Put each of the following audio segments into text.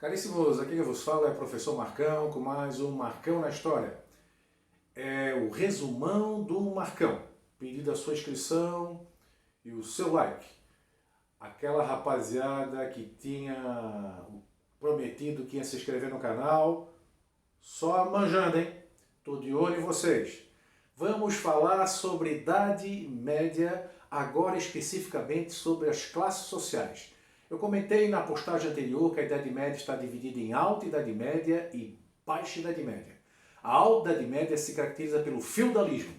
Caríssimos, aqui que vos fala é o professor Marcão com mais um Marcão na História. É o resumão do Marcão. Pedido a sua inscrição e o seu like. Aquela rapaziada que tinha prometido que ia se inscrever no canal, só manjando, hein? Tô de olho em vocês. Vamos falar sobre Idade Média, agora especificamente sobre as classes sociais. Eu comentei na postagem anterior que a Idade Média está dividida em Alta Idade Média e Baixa Idade Média. A Alta Idade Média se caracteriza pelo feudalismo.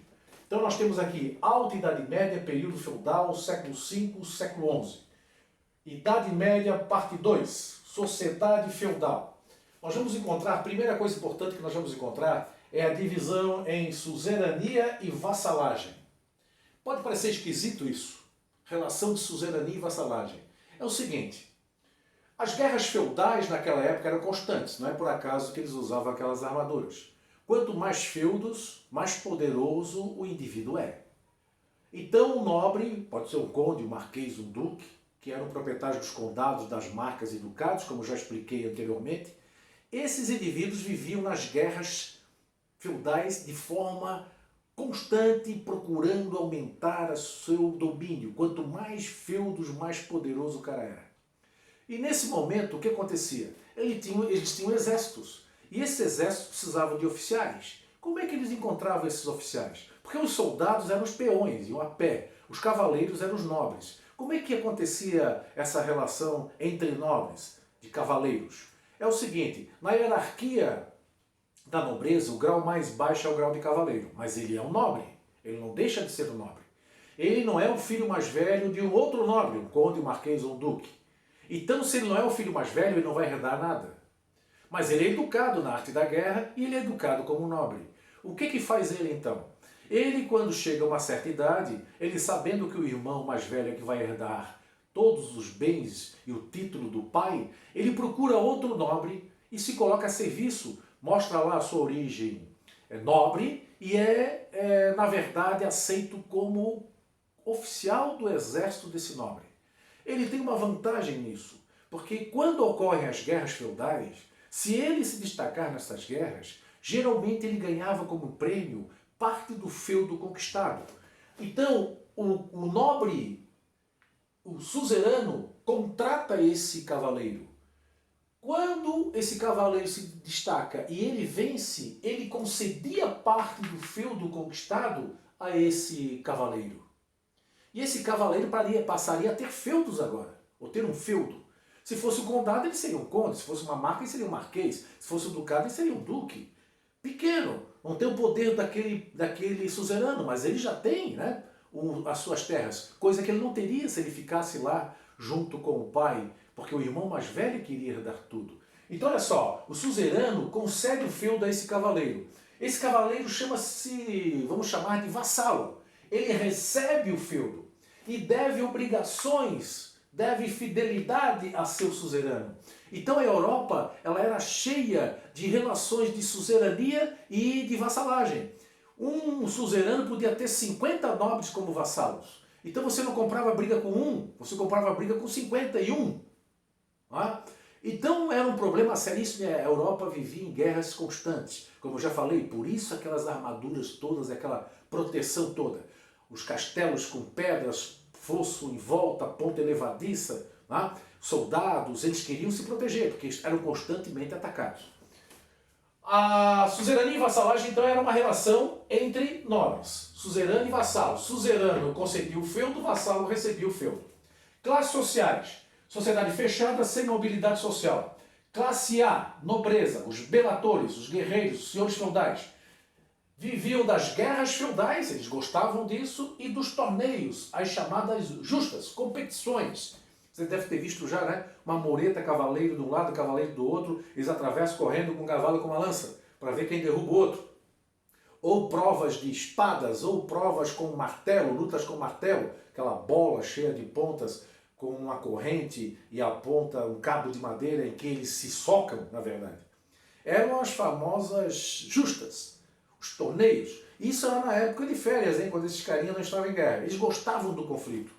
Então nós temos aqui Alta Idade Média, período feudal, século V, século XI. Idade Média, parte 2, Sociedade Feudal. Nós vamos encontrar, a primeira coisa importante que nós vamos encontrar é a divisão em suzerania e vassalagem. Pode parecer esquisito isso, relação de suzerania e vassalagem. É o seguinte, as guerras feudais naquela época eram constantes, não é por acaso que eles usavam aquelas armaduras. Quanto mais feudos, mais poderoso o indivíduo é. Então o nobre, pode ser um conde, um marquês, um duque, que eram proprietários dos condados, das marcas e ducados, como já expliquei anteriormente, esses indivíduos viviam nas guerras feudais de forma constante, procurando aumentar o seu domínio. Quanto mais feudos, mais poderoso o cara era. E nesse momento, o que acontecia? Eles tinham exércitos. E esses exércitos precisavam de oficiais. Como é que eles encontravam esses oficiais? Porque os soldados eram os peões, iam a pé. Os cavaleiros eram os nobres. Como é que acontecia essa relação entre nobres, de cavaleiros? É o seguinte, na hierarquia da nobreza, o grau mais baixo é o grau de cavaleiro, mas ele é um nobre, ele não deixa de ser um nobre. Ele não é o filho mais velho de um outro nobre, um conde, um marquês ou um duque. Então, se ele não é o filho mais velho, ele não vai herdar nada. Mas ele é educado na arte da guerra e ele é educado como um nobre. O que faz ele então? Ele, quando chega a uma certa idade, ele sabendo que o irmão mais velho é que vai herdar todos os bens e o título do pai, ele procura outro nobre e se coloca a serviço, mostra lá a sua origem nobre e na verdade, aceito como oficial do exército desse nobre. Ele tem uma vantagem nisso, porque quando ocorrem as guerras feudais, se ele se destacar nessas guerras, geralmente ele ganhava como prêmio parte do feudo conquistado. Então, o nobre, o suzerano, contrata esse cavaleiro. Quando esse cavaleiro se destaca e ele vence, ele concedia parte do feudo conquistado a esse cavaleiro. E esse cavaleiro passaria a ter feudos agora, ou ter um feudo. Se fosse um condado, ele seria um conde, se fosse uma marca, ele seria um marquês, se fosse um ducado, ele seria um duque. Pequeno, não tem o poder daquele suzerano, mas ele já tem, né, as suas terras, coisa que ele não teria se ele ficasse lá junto com o pai, porque o irmão mais velho queria herdar tudo. Então olha só, o suzerano concede o feudo a esse cavaleiro. Esse cavaleiro chama-se, vamos chamar de vassalo. Ele recebe o feudo e deve obrigações, deve fidelidade a seu suzerano. Então a Europa ela era cheia de relações de suzerania e de vassalagem. Um suzerano podia ter 50 nobres como vassalos. Então você não comprava briga com um, você comprava briga com 51. Então era um problema seríssimo e a Europa vivia em guerras constantes. Como eu já falei, por isso aquelas armaduras todas, aquela proteção toda. Os castelos com pedras, fosso em volta, ponta elevadiça, soldados, eles queriam se proteger, porque eram constantemente atacados. A suzerania e vassalagem, então, era uma relação entre nobres, suzerano e vassalo. Suzerano concedia o feudo, vassalo recebia o feudo. Classes sociais, sociedade fechada sem mobilidade social. Classe A, nobreza, os belatores, os guerreiros, os senhores feudais. Viviam das guerras feudais, eles gostavam disso, e dos torneios, as chamadas justas, competições. Você deve ter visto já, né? Uma mureta, cavaleiro de um lado, cavaleiro do outro, eles atravessam correndo com um cavalo com uma lança, para ver quem derruba o outro. Ou provas de espadas, ou provas com martelo, lutas com martelo, aquela bola cheia de pontas, com uma corrente e a ponta, um cabo de madeira em que eles se socam, na verdade. Eram as famosas justas, os torneios. Isso era na época de férias, hein, quando esses carinhas não estavam em guerra. Eles gostavam do conflito.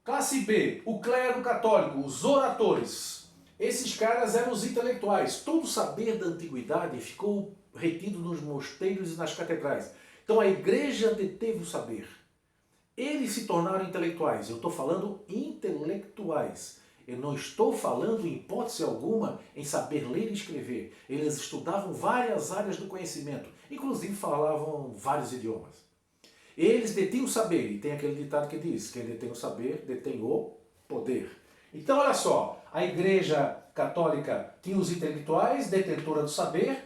Classe B, o clero católico, os oratores. Esses caras eram os intelectuais. Todo o saber da antiguidade ficou retido nos mosteiros e nas catedrais. Então a igreja deteve o saber. Eles se tornaram intelectuais. Eu estou falando intelectuais. Eu não estou falando, em hipótese alguma, em saber ler e escrever. Eles estudavam várias áreas do conhecimento. Inclusive falavam vários idiomas. Eles detinham o saber. E tem aquele ditado que diz, quem detém o saber, detém o poder. Então, olha só, a Igreja Católica tinha os intelectuais, detentora do saber,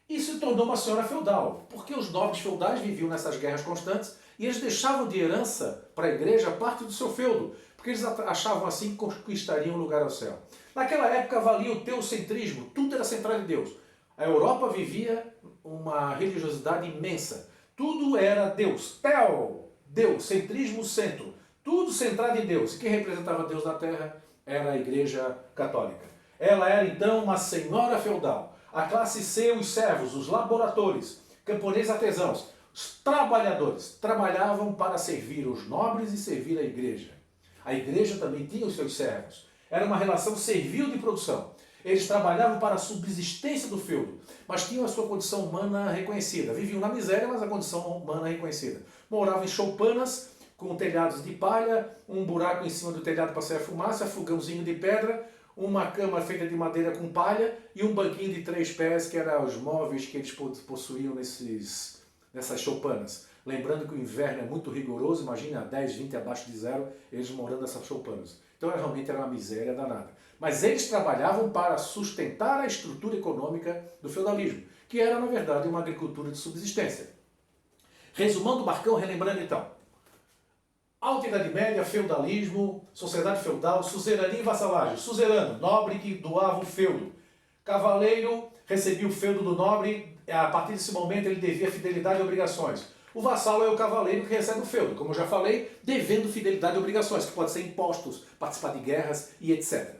e se tornou uma senhora feudal, porque os nobres feudais viviam nessas guerras constantes e eles deixavam de herança para a Igreja parte do seu feudo, porque eles achavam assim que conquistariam um lugar ao céu. Naquela época valia o teocentrismo, tudo era centrado em Deus. A Europa vivia uma religiosidade imensa, tudo era Deus, Teo, Deus, centrismo, centro, tudo centrado em Deus. E quem representava Deus na Terra era a Igreja Católica. Ela era então uma senhora feudal. A classe C, os servos, os laboratores, camponeses artesãos, os trabalhadores, trabalhavam para servir os nobres e servir a igreja. A igreja também tinha os seus servos. Era uma relação servil de produção. Eles trabalhavam para a subsistência do feudo, mas tinham a sua condição humana reconhecida. Viviam na miséria, mas a condição humana reconhecida. Moravam em choupanas, com telhados de palha, um buraco em cima do telhado para sair a fumaça, fogãozinho de pedra, uma cama feita de madeira com palha e um banquinho de 3 pés, que eram os móveis que eles possuíam nessas choupanas. Lembrando que o inverno é muito rigoroso, imagina 10, 20 abaixo de zero, eles morando nessas choupanas. Então realmente era uma miséria danada. Mas eles trabalhavam para sustentar a estrutura econômica do feudalismo, que era na verdade uma agricultura de subsistência. Resumando o Marcão, relembrando então. Alta Idade Média, feudalismo, sociedade feudal, suzerania e vassalagem. Suzerano, nobre que doava o feudo. Cavaleiro, recebia o feudo do nobre, a partir desse momento ele devia fidelidade e obrigações. O vassalo é o cavaleiro que recebe o feudo, como eu já falei, devendo fidelidade e obrigações, que pode ser impostos, participar de guerras e etc.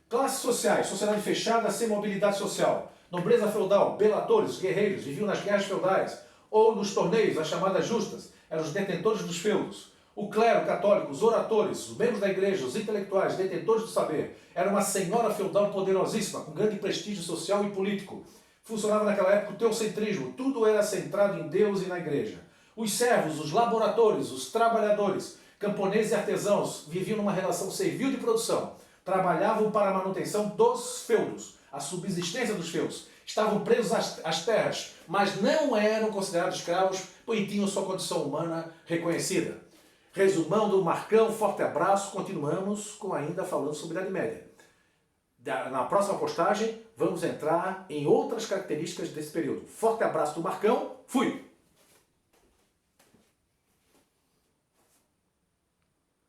Classes sociais, sociedade fechada, sem mobilidade social. Nobreza feudal, belatores, guerreiros, viviam nas guerras feudais, ou nos torneios, as chamadas justas, eram os detentores dos feudos. O clero católico, os oratores, os membros da igreja, os intelectuais, detentores do saber, era uma senhora feudal poderosíssima, com grande prestígio social e político. Funcionava naquela época o teocentrismo, tudo era centrado em Deus e na igreja. Os servos, os laboratores, os trabalhadores, camponeses e artesãos viviam numa relação servil de produção, trabalhavam para a manutenção dos feudos, a subsistência dos feudos. Estavam presos às terras, mas não eram considerados escravos, pois tinham sua condição humana reconhecida. Resumão do Marcão, forte abraço, continuamos ainda falando sobre a Idade Média. Na próxima postagem, vamos entrar em outras características desse período. Forte abraço do Marcão, fui!